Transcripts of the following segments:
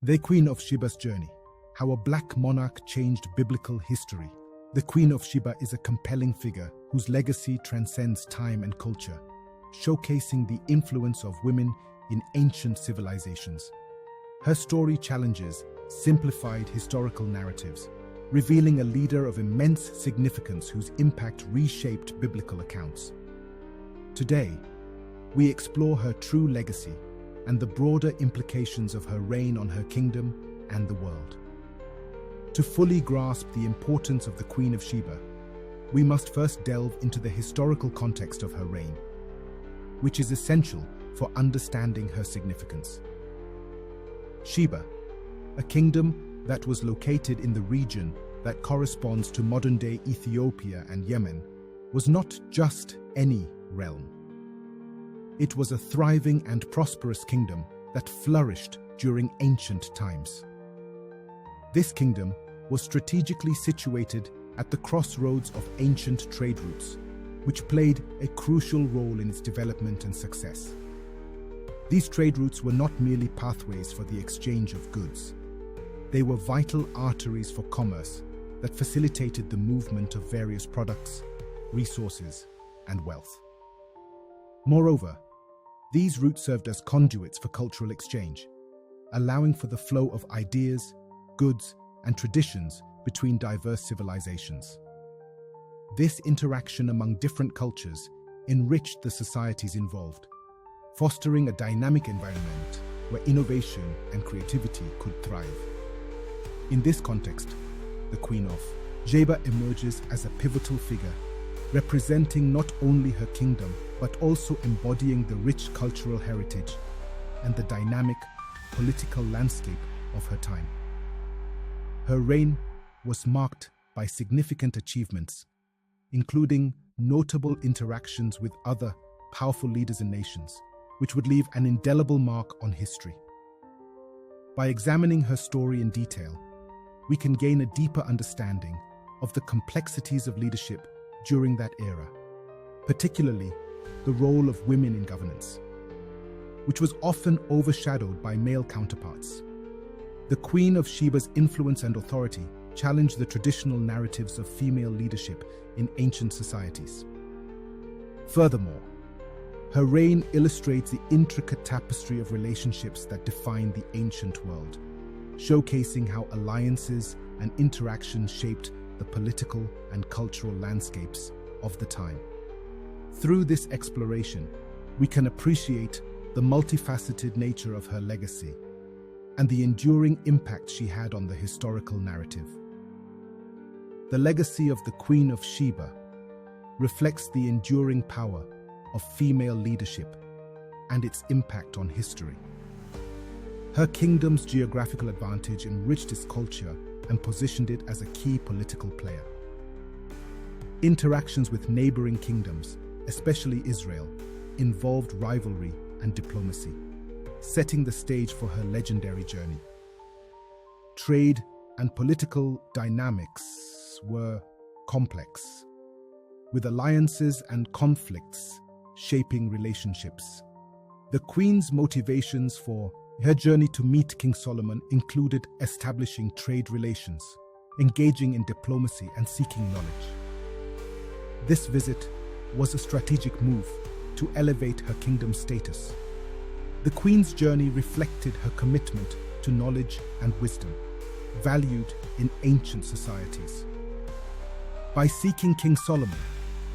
The Queen of Sheba's journey, how a black monarch changed biblical history. The Queen of Sheba is a compelling figure whose legacy transcends time and culture, showcasing the influence of women in ancient civilizations. Her story challenges simplified historical narratives, revealing a leader of immense significance whose impact reshaped biblical accounts. Today, we explore her true legacy and the broader implications of her reign on her kingdom and the world. To fully grasp the importance of the Queen of Sheba, we must first delve into the historical context of her reign, which is essential for understanding her significance. Sheba, a kingdom that was located in the region that corresponds to modern-day Ethiopia and Yemen, was not just any realm. It was a thriving and prosperous kingdom that flourished during ancient times. This kingdom was strategically situated at the crossroads of ancient trade routes, which played a crucial role in its development and success. These trade routes were not merely pathways for the exchange of goods. They were vital arteries for commerce that facilitated the movement of various products, resources, and wealth. Moreover, these routes served as conduits for cultural exchange, allowing for the flow of ideas, goods, and traditions between diverse civilizations. This interaction among different cultures enriched the societies involved, fostering a dynamic environment where innovation and creativity could thrive. In this context, the Queen of Sheba emerges as a pivotal figure, representing not only her kingdom, but also embodying the rich cultural heritage and the dynamic political landscape of her time. Her reign was marked by significant achievements, including notable interactions with other powerful leaders and nations, which would leave an indelible mark on history. By examining her story in detail, we can gain a deeper understanding of the complexities of leadership during that era, particularly the role of women in governance, which was often overshadowed by male counterparts. The Queen of Sheba's influence and authority challenged the traditional narratives of female leadership in ancient societies. Furthermore, her reign illustrates the intricate tapestry of relationships that define the ancient world, showcasing how alliances and interactions shaped the political and cultural landscapes of the time. Through this exploration, we can appreciate the multifaceted nature of her legacy and the enduring impact she had on the historical narrative. The legacy of the Queen of Sheba reflects the enduring power of female leadership and its impact on history. Her kingdom's geographical advantage enriched its culture and positioned it as a key political player. Interactions with neighboring kingdoms, especially Israel, involved rivalry and diplomacy, setting the stage for her legendary journey. Trade and political dynamics were complex, with alliances and conflicts shaping relationships. The Queen's motivations for her journey to meet King Solomon included establishing trade relations, engaging in diplomacy, and seeking knowledge. This visit was a strategic move to elevate her kingdom's status. The Queen's journey reflected her commitment to knowledge and wisdom, valued in ancient societies. By seeking King Solomon,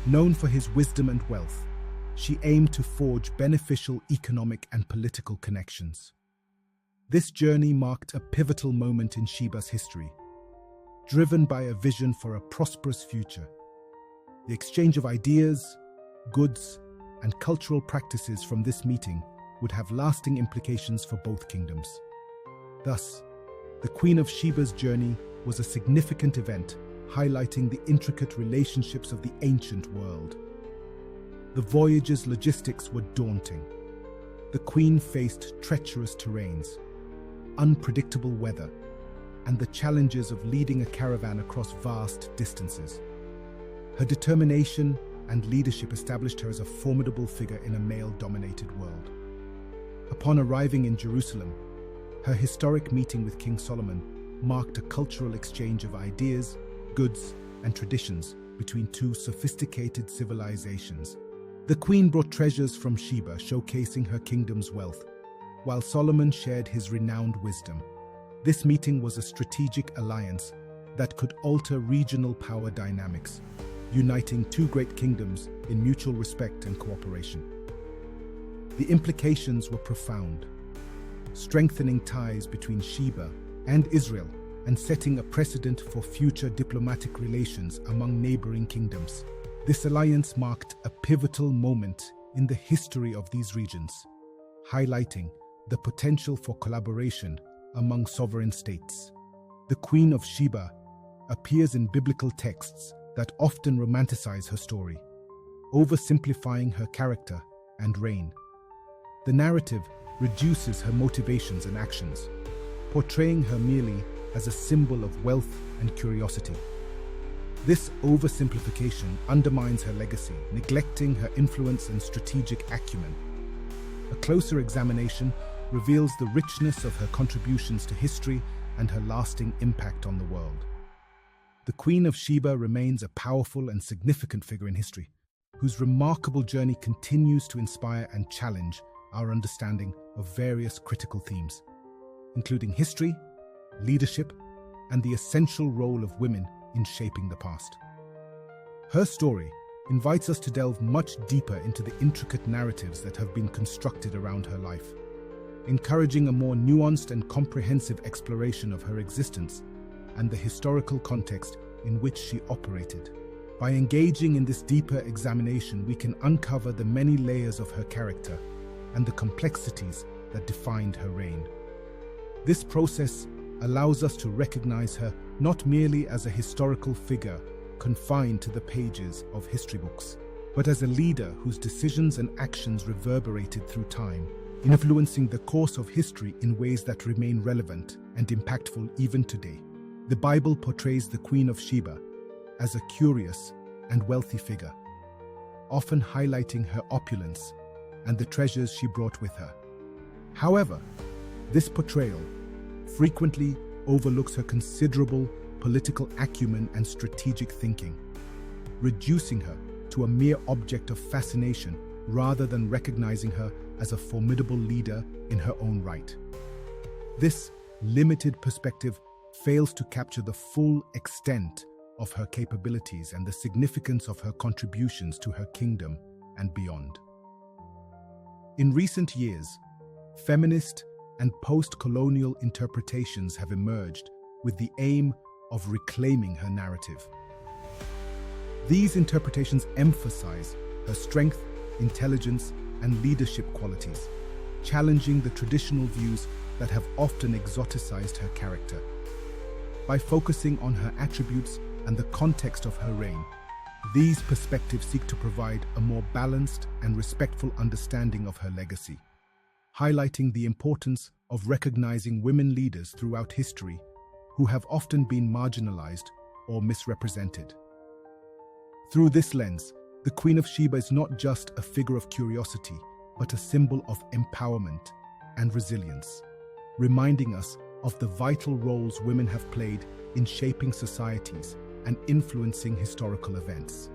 known for his wisdom and wealth, she aimed to forge beneficial economic and political connections. This journey marked a pivotal moment in Sheba's history, driven by a vision for a prosperous future. The exchange of ideas, goods, and cultural practices from this meeting would have lasting implications for both kingdoms. Thus, the Queen of Sheba's journey was a significant event, highlighting the intricate relationships of the ancient world. The voyage's logistics were daunting. The Queen faced treacherous terrains, unpredictable weather, and the challenges of leading a caravan across vast distances. Her determination and leadership established her as a formidable figure in a male-dominated world. Upon arriving in Jerusalem, Her historic meeting with King Solomon marked a cultural exchange of ideas, goods, and traditions between two sophisticated civilizations. The queen brought treasures from Sheba, showcasing her kingdom's wealth, while Solomon shared his renowned wisdom. This meeting was a strategic alliance that could alter regional power dynamics, uniting two great kingdoms in mutual respect and cooperation. The implications were profound, strengthening ties between Sheba and Israel and setting a precedent for future diplomatic relations among neighboring kingdoms. This alliance marked a pivotal moment in the history of these regions, highlighting the potential for collaboration among sovereign states. The Queen of Sheba appears in biblical texts that often romanticize her story, oversimplifying her character and reign. The narrative reduces her motivations and actions, portraying her merely as a symbol of wealth and curiosity. This oversimplification undermines her legacy, neglecting her influence and strategic acumen. A closer examination reveals the richness of her contributions to history and her lasting impact on the world. The Queen of Sheba remains a powerful and significant figure in history, whose remarkable journey continues to inspire and challenge our understanding of various critical themes, including history, leadership, and the essential role of women in shaping the past. Her story invites us to delve much deeper into the intricate narratives that have been constructed around her life, encouraging a more nuanced and comprehensive exploration of her existence and the historical context in which she operated. By engaging in this deeper examination, we can uncover the many layers of her character and the complexities that defined her reign. This process allows us to recognize her not merely as a historical figure confined to the pages of history books, but as a leader whose decisions and actions reverberated through time, influencing the course of history in ways that remain relevant and impactful even today. The Bible portrays the Queen of Sheba as a curious and wealthy figure, often highlighting her opulence and the treasures she brought with her. However, this portrayal frequently overlooks her considerable political acumen and strategic thinking, reducing her to a mere object of fascination rather than recognizing her as a formidable leader in her own right. This limited perspective fails to capture the full extent of her capabilities and the significance of her contributions to her kingdom and beyond. In recent years, feminist and post-colonial interpretations have emerged with the aim of reclaiming her narrative. These interpretations emphasize her strength, intelligence, and leadership qualities, challenging the traditional views that have often exoticized her character. By focusing on her attributes and the context of her reign, these perspectives seek to provide a more balanced and respectful understanding of her legacy, highlighting the importance of recognizing women leaders throughout history who have often been marginalized or misrepresented. Through this lens, the Queen of Sheba is not just a figure of curiosity, but a symbol of empowerment and resilience, reminding us of the vital roles women have played in shaping societies and influencing historical events.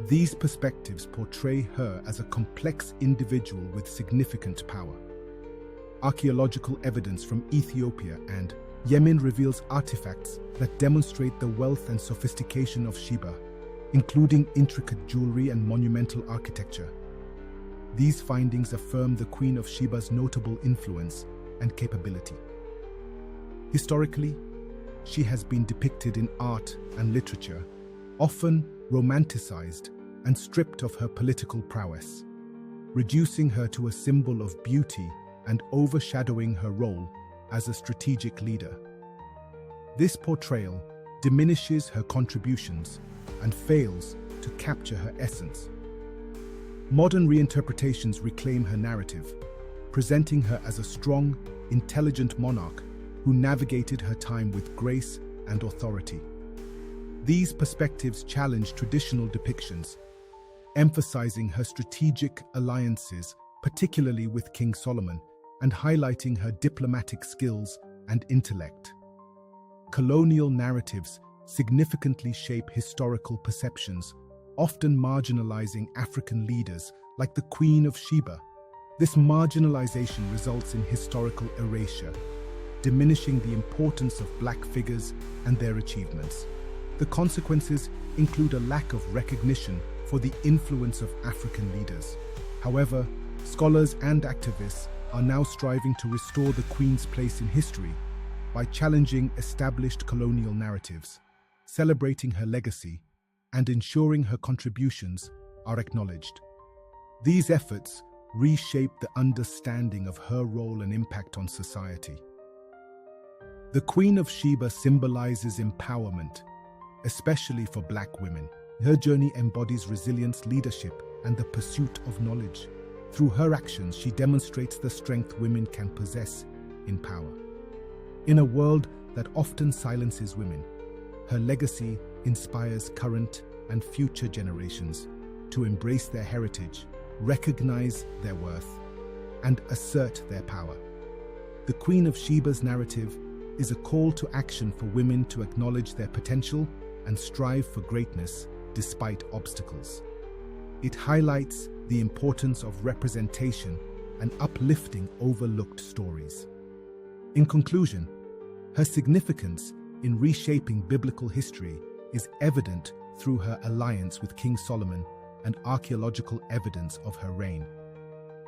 These perspectives portray her as a complex individual with significant power. Archaeological evidence from Ethiopia and Yemen reveals artifacts that demonstrate the wealth and sophistication of Sheba, including intricate jewelry and monumental architecture. These findings affirm the Queen of Sheba's notable influence and capability. Historically, she has been depicted in art and literature, often romanticized and stripped of her political prowess, reducing her to a symbol of beauty and overshadowing her role as a strategic leader. This portrayal diminishes her contributions and fails to capture her essence. Modern reinterpretations reclaim her narrative, presenting her as a strong, intelligent monarch who navigated her time with grace and authority. These perspectives challenge traditional depictions, emphasizing her strategic alliances, particularly with King Solomon, and highlighting her diplomatic skills and intellect. Colonial narratives significantly shape historical perceptions, often marginalizing African leaders like the Queen of Sheba. This marginalization results in historical erasure, diminishing the importance of Black figures and their achievements. The consequences include a lack of recognition for the influence of African leaders. However, scholars and activists are now striving to restore the Queen's place in history by challenging established colonial narratives, celebrating her legacy, and ensuring her contributions are acknowledged. These efforts reshape the understanding of her role and impact on society. The Queen of Sheba symbolizes empowerment, especially for Black women. Her journey embodies resilience, leadership, and the pursuit of knowledge. Through her actions, she demonstrates the strength women can possess in power. In a world that often silences women, her legacy inspires current and future generations to embrace their heritage, recognize their worth, and assert their power. The Queen of Sheba's narrative is a call to action for women to acknowledge their potential and strive for greatness despite obstacles. It highlights the importance of representation and uplifting overlooked stories. In conclusion, her significance in reshaping biblical history is evident through her alliance with King Solomon and archaeological evidence of her reign.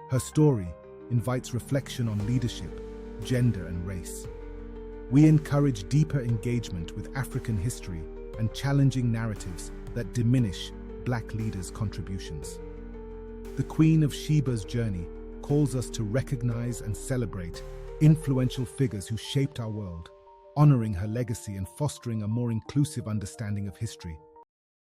Her story invites reflection on leadership, gender, and race. We encourage deeper engagement with African history and challenging narratives that diminish Black leaders' contributions. The Queen of Sheba's journey calls us to recognize and celebrate influential figures who shaped our world, honoring her legacy and fostering a more inclusive understanding of history.